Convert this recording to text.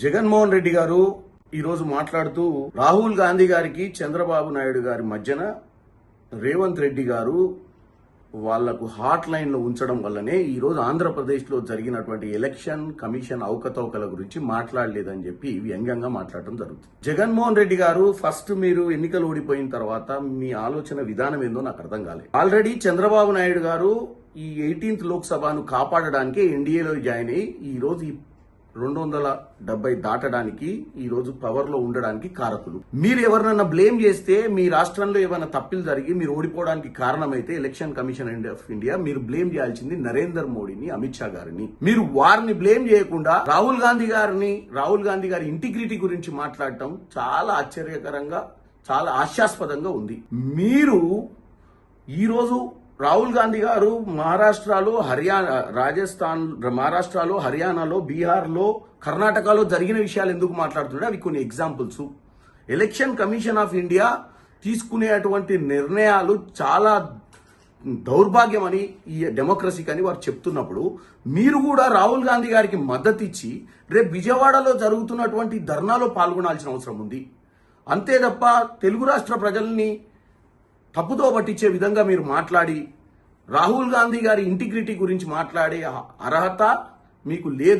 జగన్మోహన్ రెడ్డి గారు ఈరోజు మాట్లాడుతూ రాహుల్ గాంధీ గారికి చంద్రబాబు నాయుడు గారి మధ్యన రేవంత్ రెడ్డి గారు వాళ్లకు హాట్ లైన్ లో ఉంచడం వల్లనే ఈరోజు ఆంధ్రప్రదేశ్ లో జరిగినటువంటి ఎలక్షన్ కమిషన్ అవకతవకల గురించి మాట్లాడలేదని చెప్పి వ్యంగ్యంగా మాట్లాడటం జరుగుతుంది. జగన్మోహన్ రెడ్డి గారు ఫస్ట్ మీరు ఎన్నికలు ఓడిపోయిన తర్వాత మీ ఆలోచన విధానం ఏందో నాకు అర్థం కాలేదు. ఆల్రెడీ చంద్రబాబు నాయుడు గారు ఈ 18th లోక్సభను కాపాడడానికి ఎన్డీఏలో జాయిన్ అయ్యి ఈ రోజు 270 దాటడానికి ఈ రోజు పవర్ లో ఉండడానికి కారకులు. మీరు ఎవరినన్నా బ్లేమ్ చేస్తే మీ రాష్ట్రంలో ఏమైనా తప్పులు జరిగి మీరు ఓడిపోవడానికి కారణమైతే ఎలక్షన్ కమిషన్ ఆఫ్ ఇండియా మీరు బ్లేమ్ చేయాల్సింది నరేందర్ మోడీని, అమిత్ షా గారిని. మీరు వారిని బ్లేమ్ చేయకుండా రాహుల్ గాంధీ గారి ఇంటిగ్రిటీ గురించి మాట్లాడటం చాలా ఆశ్చర్యకరంగా, చాలా హాస్యాస్పదంగా ఉంది. మీరు ఈరోజు రాహుల్ గాంధీ గారు మహారాష్ట్రలో, హర్యానాలో, బీహార్లో, కర్ణాటకలో జరిగిన విషయాలు ఎందుకు మాట్లాడుతున్నాడు? అవి కొన్ని examples. Election commission of India తీసుకునేటువంటి నిర్ణయాలు చాలా దౌర్భాగ్యమని, ఈ డెమోక్రసీకి అని వారు చెప్తున్నప్పుడు మీరు కూడా రాహుల్ గాంధీ గారికి మద్దతు ఇచ్చి రేపు విజయవాడలో జరుగుతున్నటువంటి ధర్నాలో పాల్గొనాల్సిన అవసరం ఉంది. అంతే తప్ప తెలుగు రాష్ట్ర ప్రజల్ని తప్పుతో పట్టించే విధంగా మీరు మాట్లాడి రాహుల్ గాంధీ గారి ఇంటిగ్రిటీ గురించి మాట్లాడే అర్హత మీకు లేదు.